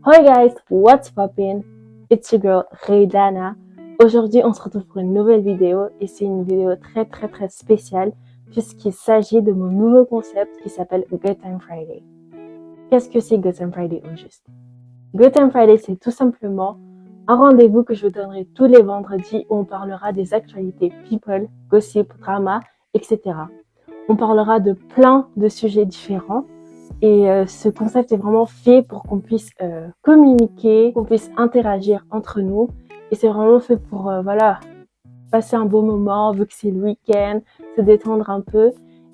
Hi guys, what's poppin'? It's your girl Reidana. Aujourd'hui, on se retrouve pour une nouvelle vidéo et c'est une vidéo très spéciale puisqu'il s'agit de mon nouveau concept qui s'appelle Good Time Friday. Qu'est-ce que c'est Good Time Friday au juste? Good Time Friday, c'est tout simplement un rendez-vous que je vous donnerai tous les vendredis où on parlera des actualités people, gossip, drama, etc. On parlera de plein de sujets différents. Et ce concept est vraiment fait pour qu'on puisse communiquer, qu'on puisse interagir entre nous. Et c'est vraiment fait pour passer un beau moment, vu que c'est le week-end, se détendre un peu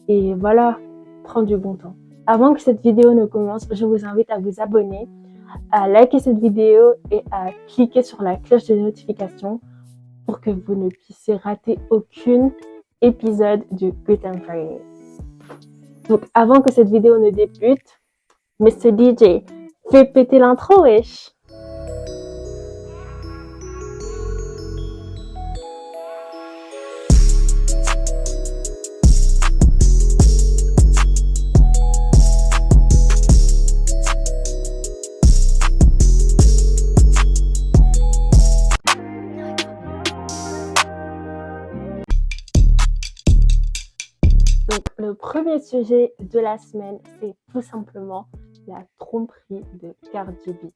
et voilà, prendre du bon temps. Avant que cette vidéo ne commence, je vous invite à vous abonner, à liker cette vidéo et à cliquer sur la cloche de notification pour que vous ne puissiez rater aucun épisode du Good Time Friday. Donc avant que cette vidéo ne débute, Mr. DJ, fais péter l'intro, wesh! Donc, le premier sujet de la semaine, c'est tout simplement la tromperie de Cardi B.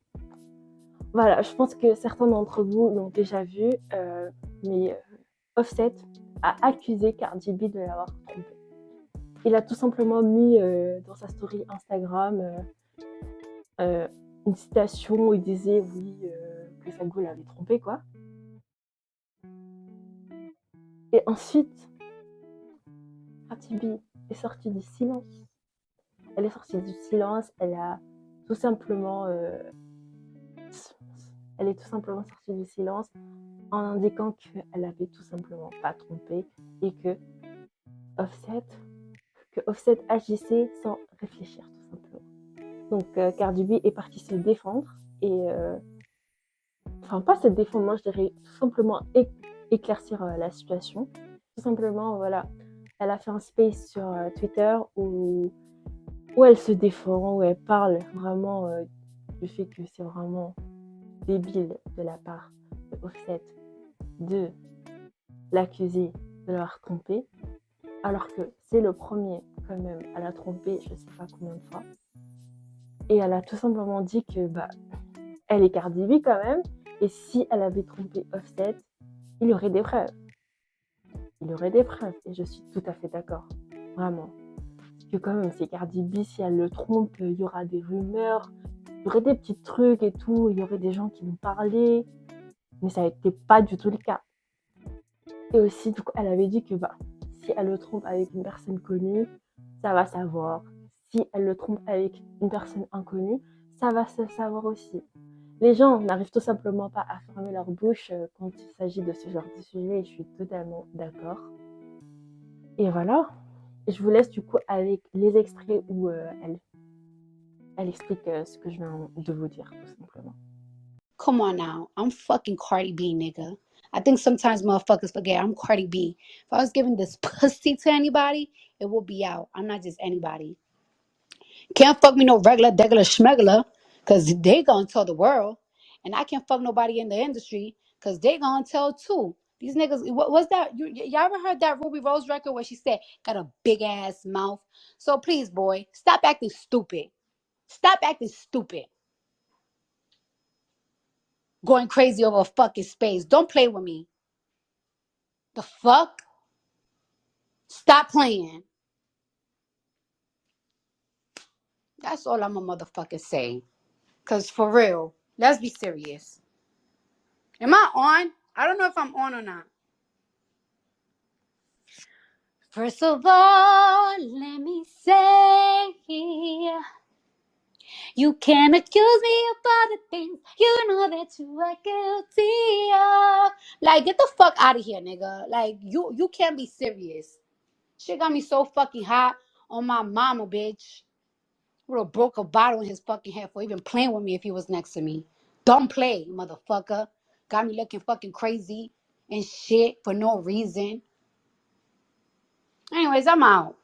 Voilà, je pense que certains d'entre vous l'ont déjà vu, mais Offset a accusé Cardi B de l'avoir trompé. Il a tout simplement mis dans sa story Instagram une citation où il disait que sa go l'avait trompé, quoi. Et ensuite, Cardi B est sortie du silence. Elle est sortie du silence, elle est tout simplement sortie du silence en indiquant qu'elle avait tout simplement pas trompé et que Offset agissait sans réfléchir tout simplement. Donc Cardi B est partie se défendre et enfin pas se défendre, moi je dirais tout simplement éclaircir la situation. Tout simplement, voilà, elle a fait un space sur Twitter où elle se défend, où elle parle vraiment du fait que c'est vraiment débile de la part de Offset de l'accuser de l'avoir trompé, alors que c'est le premier quand même à la tromper, je sais pas combien de fois. Et elle a tout simplement dit que elle est Cardi B quand même, et si elle avait trompé Offset, il y aurait des preuves. Et je suis tout à fait d'accord, vraiment. Parce que quand même, c'est Cardi B, si elle le trompe, il y aura des rumeurs, il y aurait des petits trucs et tout, il y aurait des gens qui vont parler, mais ça n'était pas du tout le cas. Et aussi, du coup, elle avait dit que si elle le trompe avec une personne connue, ça va savoir. Si elle le trompe avec une personne inconnue, ça va se savoir aussi. Les gens n'arrivent tout simplement pas à fermer leur bouche quand il s'agit de ce genre de sujet et je suis totalement d'accord. Et voilà, je vous laisse du coup avec les extraits où elle explique ce que je viens de vous dire tout simplement. Come on now, I'm fucking Cardi B, nigga. I think sometimes motherfuckers forget I'm Cardi B. If I was giving this pussy to anybody, it would be out. I'm not just anybody. Can't fuck me no regular, degular, schmegler, because they gonna tell the world. And I can't fuck nobody in the industry, because they gonna tell too. These niggas, what's that? Y'all ever heard that Ruby Rose record where she said, got a big ass mouth? So please, boy, stop acting stupid. Stop acting stupid. Going crazy over a fucking space. Don't play with me. The fuck? Stop playing. That's all I'm a motherfucking say. Cause for real, let's be serious. Am I on? I don't know if I'm on or not. First of all, let me say, you can't accuse me of other things you know that you are guilty of. Like, get the fuck out of here, nigga. Like, you can't be serious. Shit got me so fucking hot on my mama, bitch. Would have broke a bottle in his fucking head for even playing with me if he was next to me. Don't play, motherfucker. Got me looking fucking crazy and shit for no reason. Anyways, I'm out.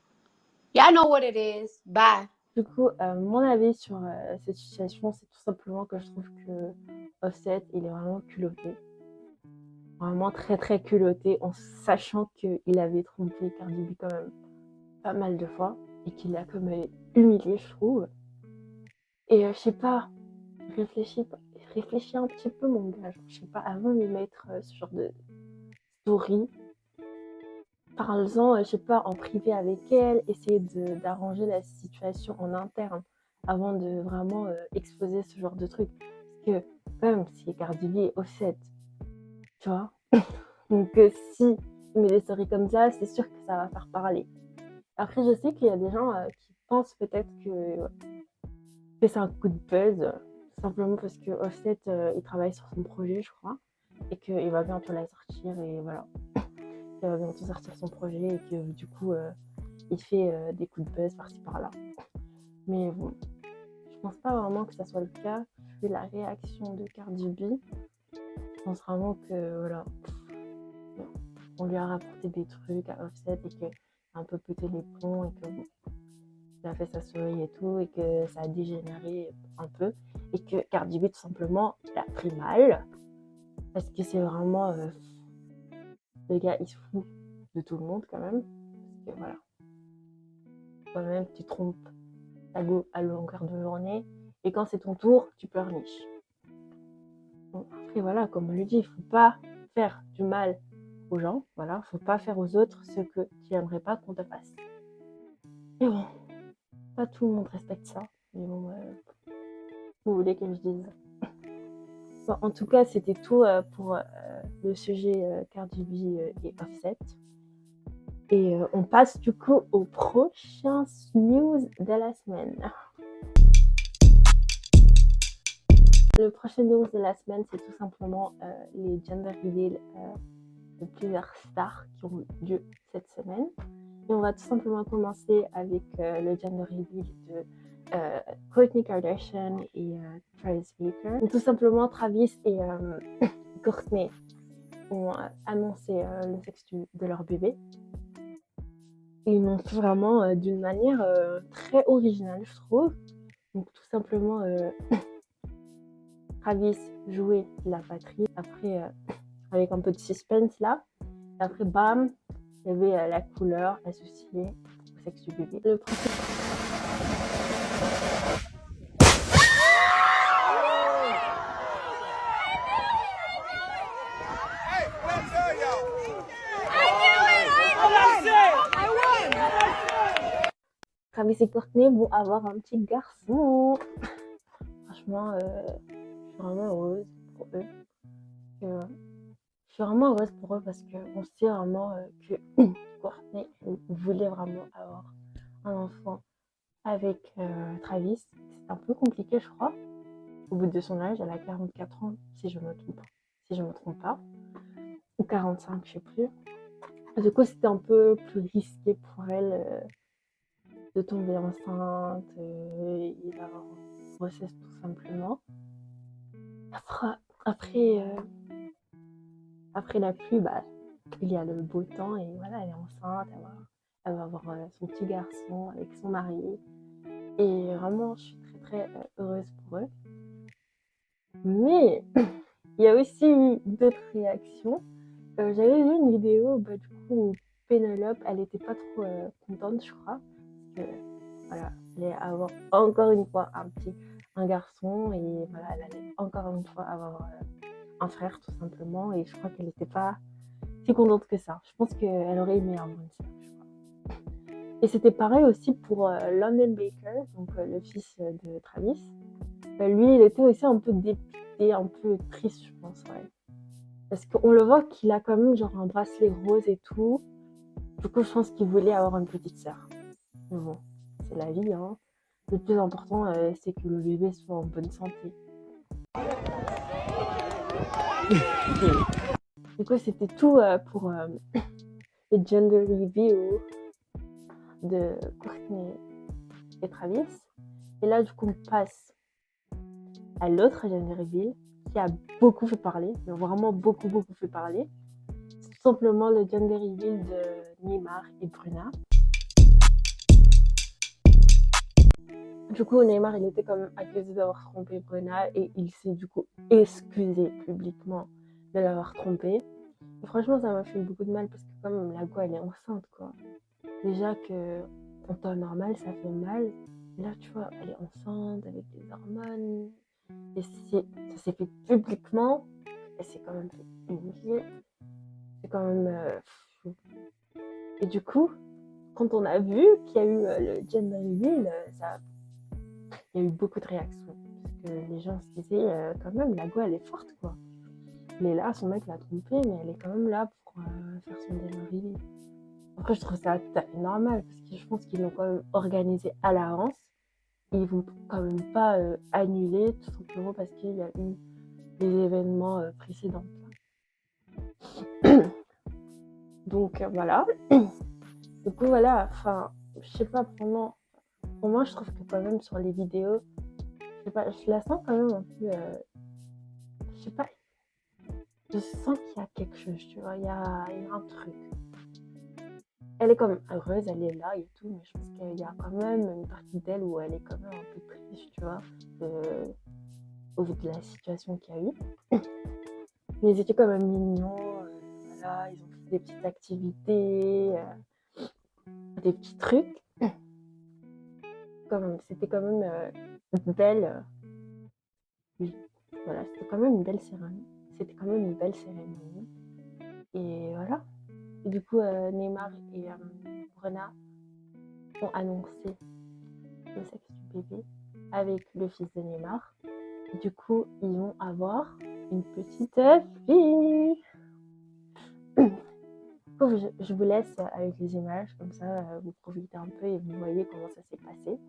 Y'all know what it is. Bye. Du coup, mon avis sur cette situation, c'est tout simplement que je trouve que Offset, il est vraiment culotté. Vraiment très très culotté, en sachant qu'il avait trompé Cardi B quand même pas mal de fois et qu'il l'a comme humilié, je trouve. Et je sais pas, réfléchis, réfléchis un petit peu, mon gars. Genre, je sais pas, avant de mettre ce genre de story, parle-en, je sais pas, en privé avec elle, essayer d'arranger la situation en interne avant de vraiment exposer ce genre de truc. Parce que, quand même, si Cardi B est Offset, tu vois. Donc, si il met des stories comme ça, c'est sûr que ça va faire parler. Après, je sais qu'il y a des gens qui pensent peut-être que c'est un coup de buzz, simplement parce que Offset, il travaille sur son projet, je crois, et qu'il va bientôt la sortir, et voilà. Il va bientôt sortir son projet, et que du coup, il fait des coups de buzz par-ci par-là. Mais bon, je pense pas vraiment que ça soit le cas. Vu la réaction de Cardi B, je pense vraiment que, voilà, on lui a rapporté des trucs à Offset, et qu'il a un peu pété les plombs, et que bon, il a fait sa story et tout, et que ça a dégénéré un peu, et que Cardi B, tout simplement, il a pris mal, parce que c'est vraiment... le gars, il se fout de tout le monde, quand même, parce que, voilà, toi-même, tu trompes ta go à longueur de journée, et quand c'est ton tour, tu pleurniches. Bon, après, voilà, comme on le dit, il faut pas faire du mal aux gens, voilà, faut pas faire aux autres ce que tu aimerais pas qu'on te fasse. Mais bon, pas tout le monde respecte ça, mais bon, vous voulez que je dise. Bon, en tout cas, c'était tout pour le sujet Cardi B et Offset. Et on passe du coup au prochain news de la semaine. Le prochain news de la semaine, c'est tout simplement les gender reveal de plusieurs stars qui ont eu lieu cette semaine. Et on va tout simplement commencer avec le gender reveal de Kourtney Kardashian et Travis Barker. Donc, tout simplement, Travis et Kourtney ont annoncé le sexe de leur bébé. Et ils l'ont fait vraiment d'une manière très originale, je trouve. Donc tout simplement, Travis jouait la batterie, après avec un peu de suspense là. Et après, bam, il y avait la couleur associée au sexe du bébé. Le principe... Travis et Kourtney vont avoir un petit garçon. Franchement, je suis vraiment heureuse pour eux. Je suis vraiment heureuse pour eux parce qu'on sait vraiment que Kourtney voulait vraiment avoir un enfant avec Travis. C'est un peu compliqué, je crois. Au bout de son âge, elle a 44 ans, si je me trompe pas. Ou 45, je sais plus. Du coup, c'était un peu plus risqué pour elle de tomber enceinte et d'avoir une grossesse tout simplement. Après la pluie, bah, il y a le beau temps et voilà, elle est enceinte, elle va avoir son petit garçon avec son mari. Et vraiment, je suis très très heureuse pour eux. Mais il y a aussi eu d'autres réactions. J'avais vu une vidéo, bah, du coup, où Pénélope, elle était pas trop contente, je crois. Parce que, voilà, elle allait avoir encore une fois un garçon. Et voilà, elle allait encore une fois avoir un frère, tout simplement. Et je crois qu'elle n'était pas si contente que ça. Je pense qu'elle aurait aimé avoir une sœur, je crois. Et c'était pareil aussi pour London Baker, donc le fils de Travis. Lui, il était aussi un peu dépité, un peu triste, je pense, ouais. Parce qu'on le voit qu'il a quand même genre un bracelet rose et tout. Du coup, je pense qu'il voulait avoir une petite sœur. Mais bon, c'est la vie, hein. Le plus important, c'est que le bébé soit en bonne santé. Du coup, c'était tout pour le gender reveal de Kourtney et Travis. Et là, du coup, on passe à l'autre gender reveal qui a beaucoup fait parler, mais vraiment beaucoup fait parler. C'est tout simplement le gender reveal de Neymar et Bruna. Du coup, Neymar, il était quand même accusé d'avoir trompé Bruna et il s'est du coup excusé publiquement de l'avoir trompé. Et franchement, ça m'a fait beaucoup de mal parce que comme la go, elle est enceinte, quoi. Déjà que en temps normal, ça fait mal. Et là, tu vois, elle est enceinte avec des hormones. Et ça s'est fait publiquement. Elle s'est quand même fait humilier. C'est quand même fou. Et du coup, quand on a vu qu'il y a eu le gender reveal, il y a eu beaucoup de réactions. Parce que les gens se disaient, quand même, la go, elle est forte, quoi. Elle est là, son mec l'a trompée, mais elle est quand même là pour faire son gender reveal. Après, je trouve ça tout à fait normal, parce que je pense qu'ils l'ont quand même organisé à l'avance. Et ils vont quand même pas annuler, tout simplement parce qu'il y a eu des événements précédents. Donc voilà. Du coup, voilà, enfin, je sais pas, pour moi, je trouve que quand même sur les vidéos, je sais pas, je la sens quand même un peu, je sais pas, je sens qu'il y a quelque chose, tu vois, il y a un truc. Elle est quand même heureuse, elle est là et tout, mais je pense qu'il y a quand même une partie d'elle où elle est quand même un peu triste, tu vois, au vu de la situation qu'il y a eu. Mais ils étaient quand même mignons, voilà, ils ont fait des petites activités, des petits trucs. C'était quand même belle. Oui, voilà, c'était quand même une belle cérémonie. C'était quand même une belle cérémonie. Et voilà. Et du coup, Neymar et Bruna ont annoncé le sexe du bébé avec le fils de Neymar. Et du coup, ils vont avoir une petite fille. Je vous laisse avec les images, comme ça vous profitez un peu et vous voyez comment ça s'est passé.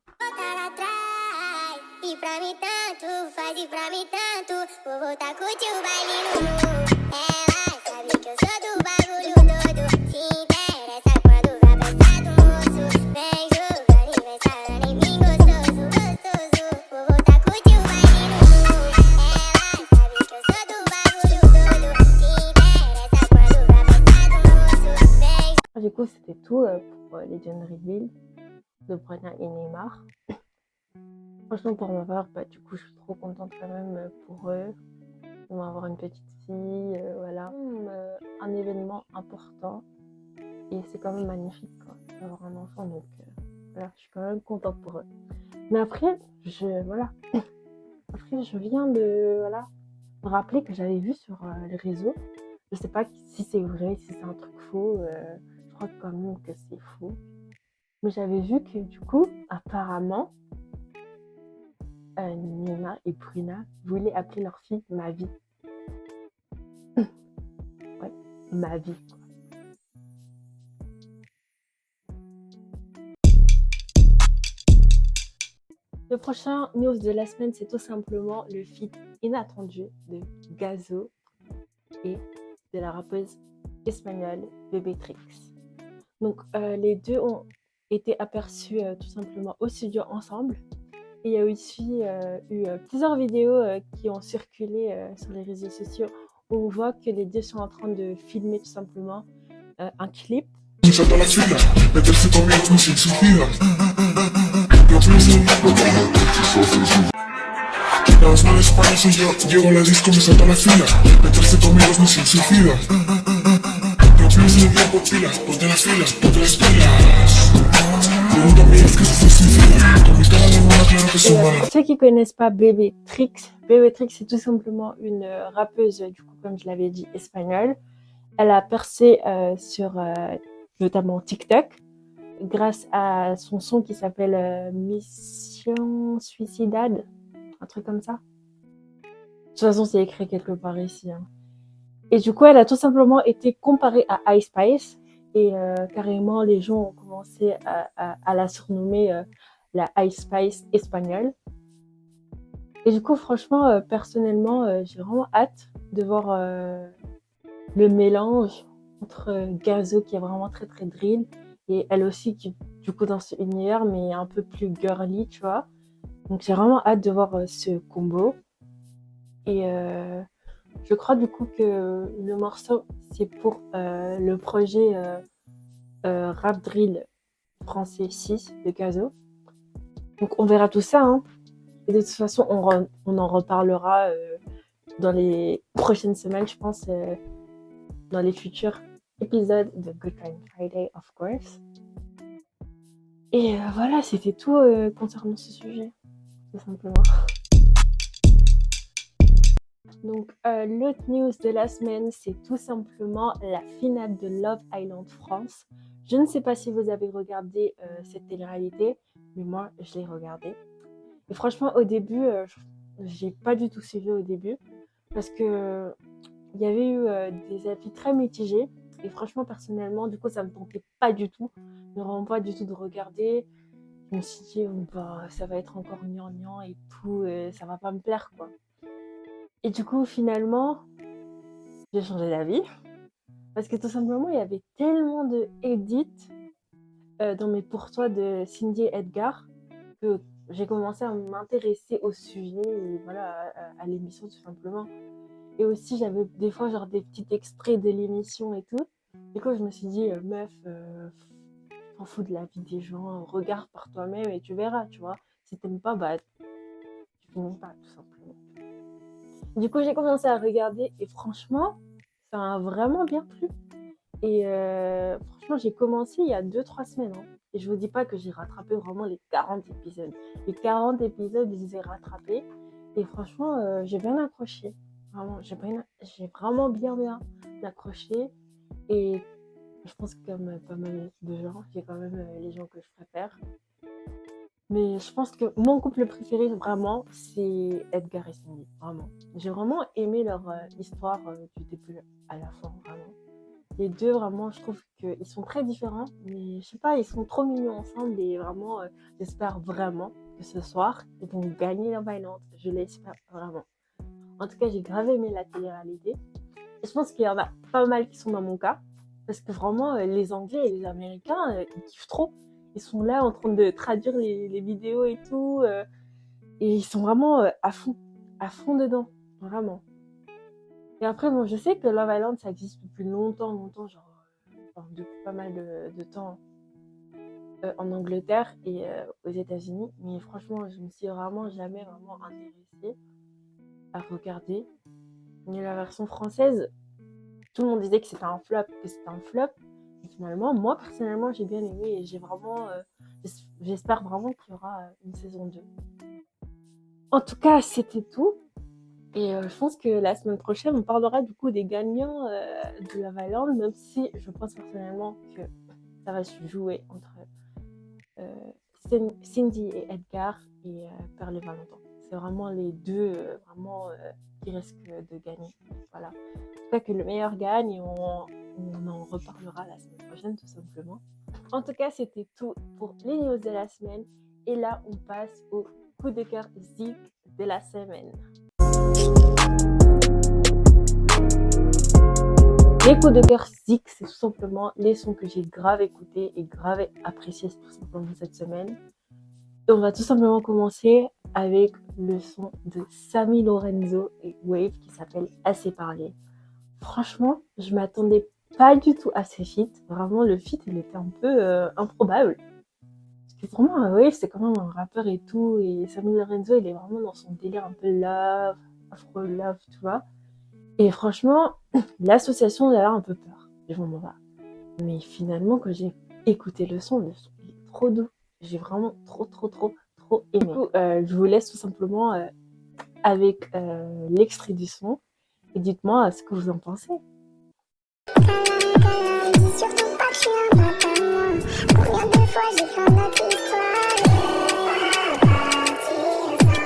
E pra mim tanto, faz e pra mim tanto. Vou voltar curtir o baile no morro. Ela sabe que eu sou do bagulho doido. Se interessa quando vai prestar do moço. Vem jogando e vem sarrando em mim gostoso, gostoso. Vou voltar curtir o baile no morro. Ela sabe que eu sou do bagulho doido. Se interessa quando vai prestar do moço. Vem. Du coup, c'était tout pour les gender reveal de Bruna et Neymar. Franchement, pour ma part, bah, du coup, je suis trop contente quand même pour eux. Ils vont avoir une petite fille, voilà. Un événement important. Et c'est quand même magnifique, quoi, d'avoir un enfant. Donc, voilà, je suis quand même contente pour eux. Mais après, voilà. Après, je viens de, voilà, me rappeler que j'avais vu sur les réseaux. Je sais pas si c'est vrai, si c'est un truc faux. Je crois quand même que c'est faux. Mais j'avais vu que, du coup, apparemment, Neymar et Bruna voulaient appeler leur fille Ma Vie. Ouais, Ma Vie. Le prochain news de la semaine, c'est tout simplement le feat inattendu de Gazo et de la rappeuse espagnole Bebetrix. Donc les deux ont été aperçus tout simplement au studio ensemble. Et il y a aussi eu plusieurs vidéos qui ont circulé sur les réseaux sociaux où on voit que les deux sont en train de filmer tout simplement un clip. Llego a la disco, me salta la fila. Meterse conmigo es misión suicida. No pienses en tiempo, pilas. Ponte las filas, ponte las pilas. Pregunta a mí, es que se suicida. Con mi cara de buena, claro que son malas. Pour ceux qui connaissent pas Bebetrix, c'est tout simplement une rappeuse, du coup, comme je l'avais dit, espagnole. Elle a percé sur notamment TikTok grâce à son son qui s'appelle Mission Suicidade, un truc comme ça. De toute façon, c'est écrit quelque part ici. Hein. Et du coup, elle a tout simplement été comparée à Ice Spice. Et carrément, les gens ont commencé à la surnommer la Ice Spice espagnole. Et du coup, franchement, personnellement, j'ai vraiment hâte de voir le mélange entre Gazo, qui est vraiment très très drill, et elle aussi, qui du coup dans ce univers, mais un peu plus girly, tu vois. Donc j'ai vraiment hâte de voir ce combo. Et je crois du coup que le morceau, c'est pour le projet Rap Drill français 6 de Gazo. Donc on verra tout ça, hein. Et de toute façon, on en reparlera dans les prochaines semaines, je pense, dans les futurs épisodes de Good Kind Friday, of course. Et voilà, c'était tout concernant ce sujet, tout simplement. Donc, l'autre news de la semaine, c'est tout simplement la finale de Love Island France. Je ne sais pas si vous avez regardé cette télé-réalité, mais moi, je l'ai regardée. Et franchement, au début, j'ai pas du tout suivi au début, parce que il y avait eu des avis très mitigés. Et franchement, personnellement, du coup, ça me tentait pas du tout, vraiment pas du tout de regarder. Je me suis dit, oh, bah, ça va être encore gnangnan et tout, ça va pas me plaire, quoi. Et du coup, finalement, j'ai changé d'avis. Parce que tout simplement, il y avait tellement de edits dans mes pour toi de Cindy et Edgar que j'ai commencé à m'intéresser au sujet et voilà, à l'émission tout simplement. Et aussi, j'avais des fois genre des petits extraits de l'émission et tout. Du coup, je me suis dit, meuf, t'en fous de la vie des gens, regarde par toi-même et tu verras, tu vois. Si t'aimes pas, bah, tu finis pas, tout simplement. Du coup, j'ai commencé à regarder et franchement, ça m'a vraiment bien plu. Et franchement, j'ai commencé il y a 2-3 semaines, hein. Et je vous dis pas que j'ai rattrapé vraiment les 40 épisodes. Les 40 épisodes, je les ai rattrapés. Et franchement, j'ai bien accroché. Vraiment, j'ai vraiment bien accroché. Et je pense que comme pas mal de gens, j'ai quand même les gens que je préfère. Mais je pense que mon couple préféré, vraiment, c'est Edgar et Cindy. Vraiment. J'ai vraiment aimé leur histoire du début à la fin, vraiment. Les deux, vraiment, je trouve qu'ils sont très différents, mais je sais pas, ils sont trop mignons ensemble et vraiment, j'espère vraiment que ce soir, ils vont gagner leur Island. Je l'espère vraiment. En tout cas, j'ai grave aimé la télé-réalité. Et je pense qu'il y en a pas mal qui sont dans mon cas, parce que vraiment, les Anglais et les Américains, ils kiffent trop. Ils sont là en train de traduire les vidéos et tout, et ils sont vraiment à fond dedans, vraiment. Et après, bon, je sais que Love Island, ça existe depuis longtemps, genre enfin, depuis pas mal de temps en Angleterre et aux États-Unis. Mais franchement, je me suis vraiment jamais vraiment intéressée à regarder. Mais la version française, tout le monde disait que c'était un flop, Et finalement, moi personnellement, j'ai bien aimé et j'ai vraiment, j'espère vraiment qu'il y aura une saison 2. En tout cas, c'était tout. Et je pense que la semaine prochaine, on parlera du coup des gagnants de Love Island, même si je pense personnellement que ça va se jouer entre Cindy et Edgar et Perle et Valentin. C'est vraiment les deux qui risquent de gagner. Voilà. J'espère que le meilleur gagne et on en reparlera la semaine prochaine tout simplement. En tout cas, c'était tout pour les news de la semaine. Et là, on passe au coup de cœur zik de la semaine. Les coups de cœur zik, c'est tout simplement les sons que j'ai grave écoutés et grave appréciés tout simplement cette semaine. Et on va tout simplement commencer avec le son de Samy Lorenzo et Wave qui s'appelle Assez parlé. Franchement, je m'attendais pas du tout à ce feat. Vraiment, le feat, il était un peu improbable. Parce que vraiment, Wave, c'est quand même un rappeur et tout. Et Samy Lorenzo, il est vraiment dans son délire un peu love, afro-love, tu vois. Et franchement, l'association, j'ai un peu peur. Je m'en vais. Mais finalement, quand j'ai écouté le son il est trop doux. J'ai vraiment trop aimé. Du coup, je vous laisse tout simplement avec l'extrait du son. Et dites-moi ce que vous en pensez.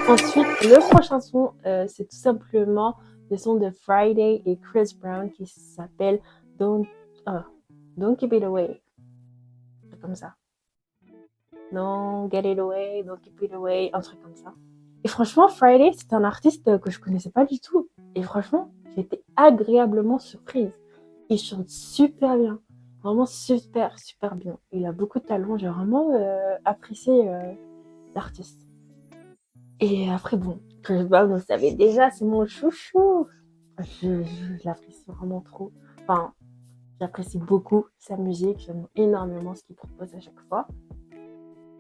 Ensuite, le prochain son, c'est tout simplement le son de Friday et Chris Brown qui s'appelle Don't Keep It Away. C'est comme ça. Don't Get It Away, Don't Keep It Away, un truc comme ça. Et franchement, Friday, c'est un artiste que je connaissais pas du tout. Et franchement, j'ai été agréablement surprise. Il chante super bien. Vraiment super bien. Il a beaucoup de talent. J'ai vraiment apprécié l'artiste. Et après, bon, Chris Brown, vous savez déjà, c'est mon chouchou. Je l'apprécie vraiment trop. Enfin, j'apprécie beaucoup sa musique. J'aime énormément ce qu'il propose à chaque fois.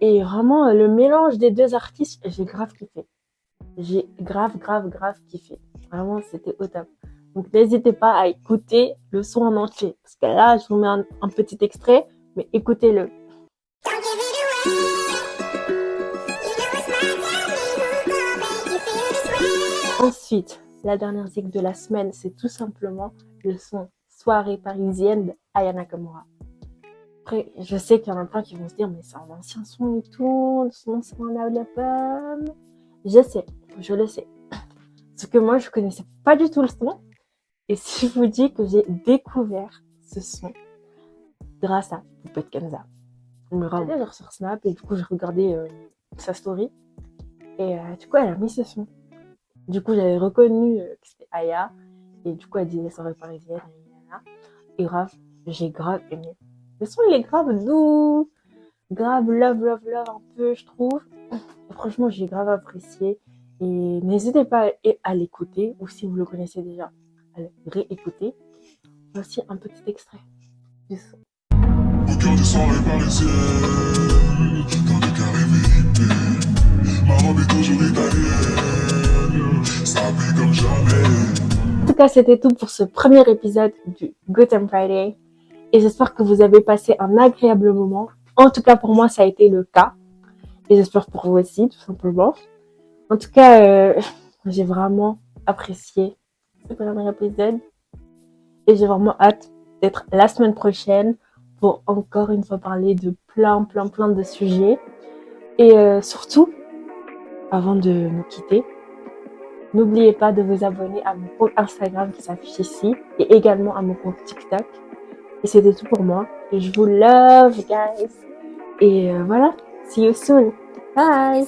Et vraiment, le mélange des deux artistes, j'ai grave kiffé. J'ai grave kiffé. Vraiment, c'était au top. Donc, n'hésitez pas à écouter le son en entier. Parce que là, je vous mets un petit extrait, mais écoutez-le. Ensuite, la dernière zig de la semaine, c'est tout simplement le son Soirée parisienne de Aya Nakamura. Après, je sais qu'il y en a plein qui vont se dire, mais c'est un ancien son et tout, son nom c'est un album. Je sais, je le sais. Sauf que moi, je connaissais pas du tout le son. Et si je vous dis que j'ai découvert ce son grâce à Poupette Kenza. J'étais genre sur Snap et du coup, j'ai regardé sa story. Et du coup, elle a mis ce son. Du coup, j'avais reconnu que c'était Aya. Et du coup, elle disait soirée parisienne. Et grave, j'ai grave aimé. Le son, il est grave doux. Grave love un peu, je trouve. Et franchement, j'ai grave apprécié. Et n'hésitez pas à l'écouter. Ou si vous le connaissez déjà, à le réécouter. Voici un petit extrait du son. Au cœur des soirées parisiennes, dans des carrés VIP, ma robe est toujours italienne, ça pique comme jamais. En tout cas, c'était tout pour ce premier épisode du Gotham Friday. Et j'espère que vous avez passé un agréable moment. En tout cas, pour moi, ça a été le cas. Et j'espère pour vous aussi, tout simplement. En tout cas, j'ai vraiment apprécié ce premier épisode. Et j'ai vraiment hâte d'être la semaine prochaine pour encore une fois parler de plein de sujets. Et surtout, avant de nous quitter, n'oubliez pas de vous abonner à mon compte Instagram qui s'affiche ici et également à mon compte TikTok. Et c'était tout pour moi. Et je vous love, guys. Et voilà, see you soon. Bye.